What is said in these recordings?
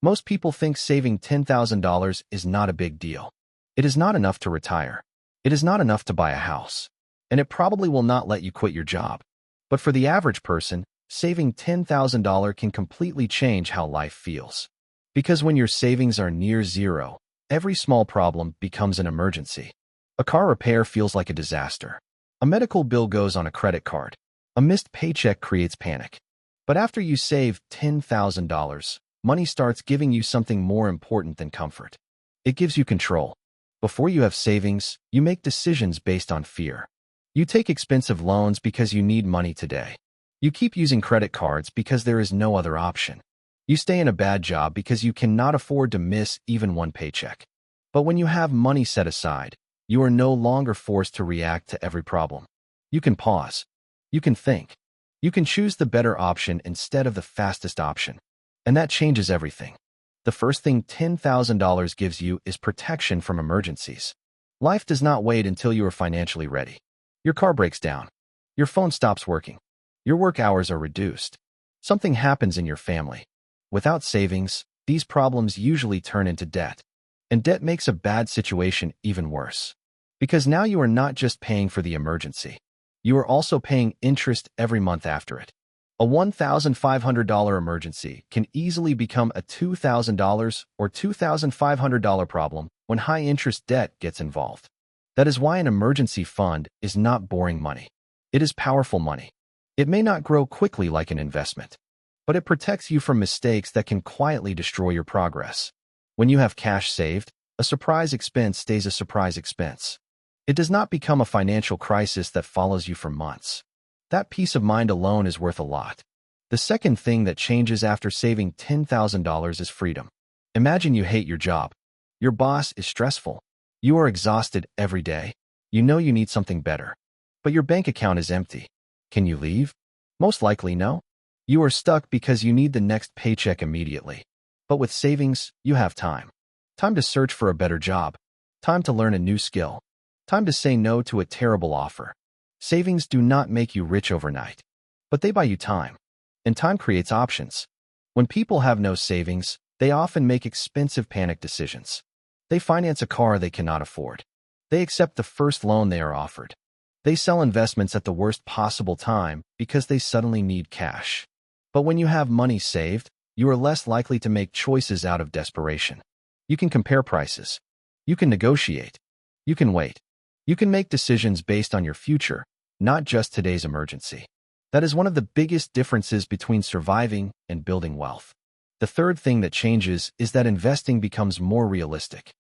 Most people think saving $10,000 is not a big deal. It is not enough to retire. It is not enough to buy a house. And it probably will not let you quit your job. But for the average person, saving $10,000 can completely change how life feels. Because when your savings are near zero, every small problem becomes an emergency. A car repair feels like a disaster. A medical bill goes on a credit card. A missed paycheck creates panic. But after you save $10,000, money starts giving you something more important than comfort. It gives you control. Before you have savings, you make decisions based on fear. You take expensive loans because you need money today. You keep using credit cards because there is no other option. You stay in a bad job because you cannot afford to miss even one paycheck. But when you have money set aside, you are no longer forced to react to every problem. You can pause. You can think. You can choose the better option instead of the fastest option. And that changes everything. The first thing $10,000 gives you is protection from emergencies. Life does not wait until you are financially ready. Your car breaks down. Your phone stops working. Your work hours are reduced. Something happens in your family. Without savings, these problems usually turn into debt. And debt makes a bad situation even worse. Because now you are not just paying for the emergency. You are also paying interest every month after it. A $1,500 emergency can easily become a $2,000 or $2,500 problem when high-interest debt gets involved. That is why an emergency fund is not boring money. It is powerful money. It may not grow quickly like an investment, but it protects you from mistakes that can quietly destroy your progress. When you have cash saved, a surprise expense stays a surprise expense. It does not become a financial crisis that follows you for months. That peace of mind alone is worth a lot. The second thing that changes after saving $10,000 is freedom. Imagine you hate your job. Your boss is stressful. You are exhausted every day. You know you need something better. But your bank account is empty. Can you leave? Most likely no. You are stuck because you need the next paycheck immediately. But with savings, you have time. Time to search for a better job. Time to learn a new skill. Time to say no to a terrible offer. Savings do not make you rich overnight, but they buy you time. And time creates options. When people have no savings, they often make expensive panic decisions. They finance a car they cannot afford. They accept the first loan they are offered. They sell investments at the worst possible time because they suddenly need cash. But when you have money saved, you are less likely to make choices out of desperation. You can compare prices. You can negotiate. You can wait. You can make decisions based on your future, not just today's emergency. That is one of the biggest differences between surviving and building wealth. The third thing that changes is that investing becomes more realistic.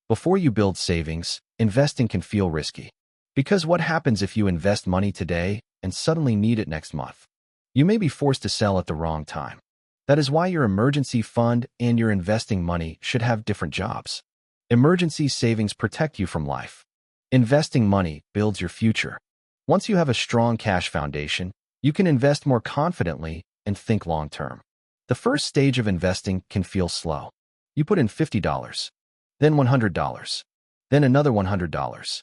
Before you build savings, investing can feel risky. Because what happens if you invest money today and suddenly need it next month? You may be forced to sell at the wrong time. That is why your emergency fund and your investing money should have different jobs. Emergency savings protect you from life. Investing money builds your future. Once you have a strong cash foundation, you can invest more confidently and think long-term. The first stage of investing can feel slow. You put in $50, then $100, then another $100.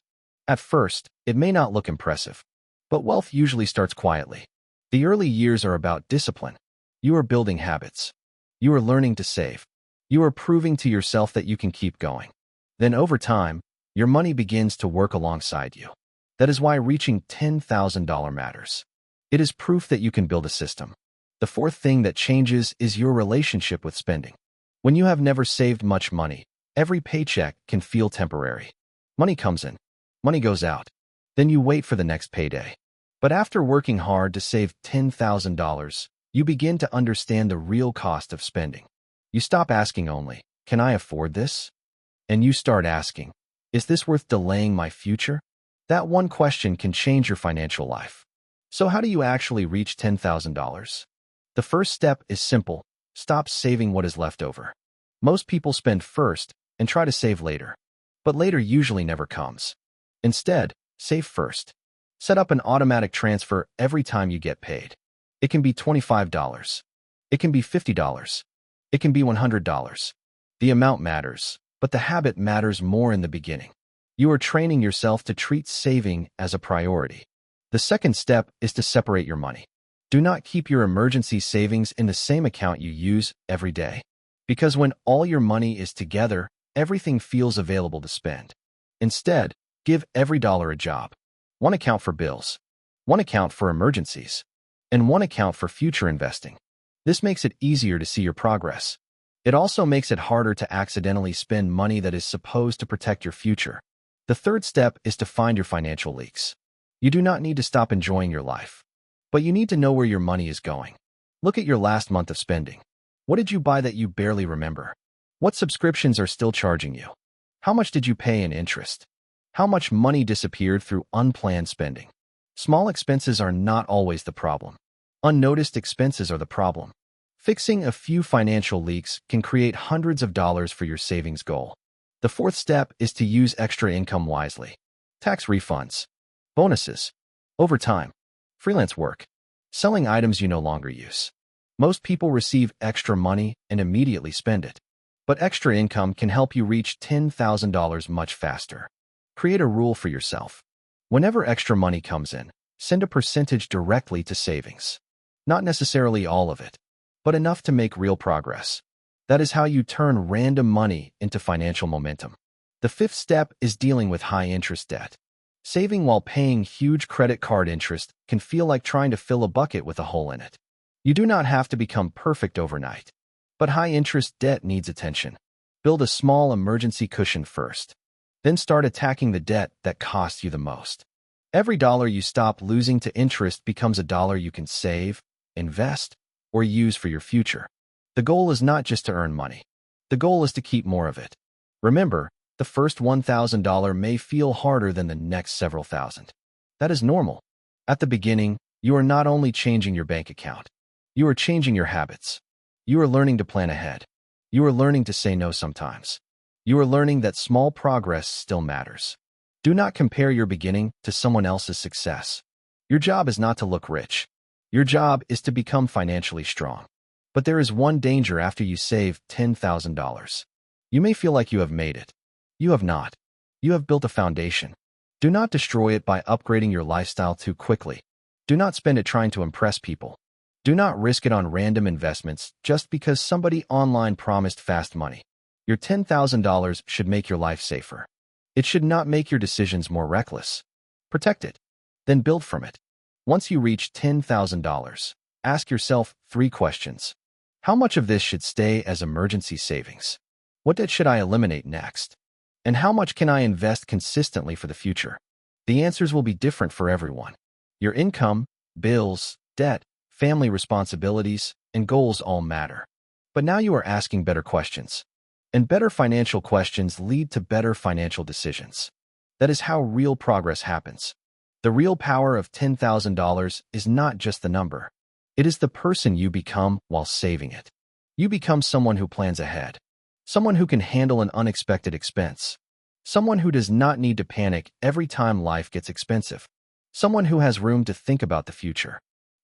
At first, it may not look impressive, but wealth usually starts quietly. The early years are about discipline. You are building habits. You are learning to save. You are proving to yourself that you can keep going. Then over time, your money begins to work alongside you. That is why reaching $10,000 matters. It is proof that you can build a system. The fourth thing that changes is your relationship with spending. When you have never saved much money, every paycheck can feel temporary. Money comes in. Money goes out. Then you wait for the next payday. But after working hard to save $10,000, you begin to understand the real cost of spending. You stop asking only, "Can I afford this?" And you start asking, "Is this worth delaying my future?" That one question can change your financial life. So how do you actually reach $10,000? The first step is simple. Stop saving what is left over. Most people spend first and try to save later. But later usually never comes. Instead, save first. Set up an automatic transfer every time you get paid. It can be $25. It can be $50. It can be $100. The amount matters, but the habit matters more in the beginning. You are training yourself to treat saving as a priority. The second step is to separate your money. Do not keep your emergency savings in the same account you use every day. Because when all your money is together, everything feels available to spend. Instead, give every dollar a job. One account for bills, one account for emergencies, and one account for future investing. This makes it easier to see your progress. It also makes it harder to accidentally spend money that is supposed to protect your future. The third step is to find your financial leaks. You do not need to stop enjoying your life, but you need to know where your money is going. Look at your last month of spending. What did you buy that you barely remember? What subscriptions are still charging you? How much did you pay in interest? How much money disappeared through unplanned spending? Small expenses are not always the problem. Unnoticed expenses are the problem. Fixing a few financial leaks can create hundreds of dollars for your savings goal. The fourth step is to use extra income wisely. Tax refunds, bonuses, overtime, freelance work, selling items you no longer use. Most people receive extra money and immediately spend it. But extra income can help you reach $10,000 much faster. Create a rule for yourself. Whenever extra money comes in, send a percentage directly to savings. Not necessarily all of it, but enough to make real progress. That is how you turn random money into financial momentum. The fifth step is dealing with high-interest debt. Saving while paying huge credit card interest can feel like trying to fill a bucket with a hole in it. You do not have to become perfect overnight, but high-interest debt needs attention. Build a small emergency cushion first. Then start attacking the debt that costs you the most. Every dollar you stop losing to interest becomes a dollar you can save, invest, or use for your future. The goal is not just to earn money. The goal is to keep more of it. Remember, the first $1,000 may feel harder than the next several thousand. That is normal. At the beginning, you are not only changing your bank account, you are changing your habits. You are learning to plan ahead. You are learning to say no sometimes. You are learning that small progress still matters. Do not compare your beginning to someone else's success. Your job is not to look rich. Your job is to become financially strong. But there is one danger after you save $10,000. You may feel like you have made it. You have not. You have built a foundation. Do not destroy it by upgrading your lifestyle too quickly. Do not spend it trying to impress people. Do not risk it on random investments just because somebody online promised fast money. Your $10,000 should make your life safer. It should not make your decisions more reckless. Protect it. Then build from it. Once you reach $10,000, ask yourself 3 questions. How much of this should stay as emergency savings? What debt should I eliminate next? And how much can I invest consistently for the future? The answers will be different for everyone. Your income, bills, debt, family responsibilities, and goals all matter. But now you are asking better questions. And better financial questions lead to better financial decisions. That is how real progress happens. The real power of $10,000 is not just the number. It is the person you become while saving it. You become someone who plans ahead. Someone who can handle an unexpected expense. Someone who does not need to panic every time life gets expensive. Someone who has room to think about the future.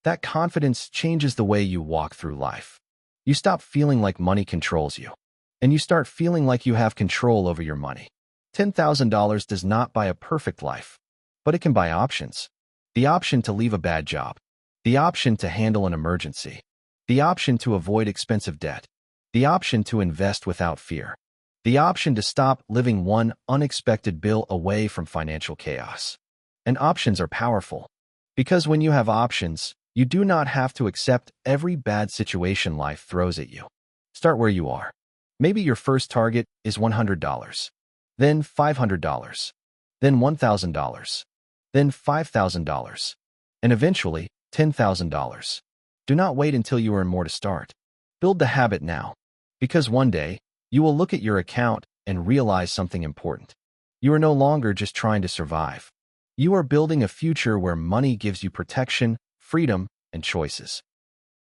That confidence changes the way you walk through life. You stop feeling like money controls you, and you start feeling like you have control over your money. $10,000 does not buy a perfect life, but it can buy options. The option to leave a bad job. The option to handle an emergency. The option to avoid expensive debt. The option to invest without fear. The option to stop living one unexpected bill away from financial chaos. And options are powerful. Because when you have options, you do not have to accept every bad situation life throws at you. Start where you are. Maybe your first target is $100, then $500, then $1,000, then $5,000, and eventually $10,000. Do not wait until you earn more to start. Build the habit now, because one day you will look at your account and realize something important. You are no longer just trying to survive. You are building a future where money gives you protection, freedom, and choices.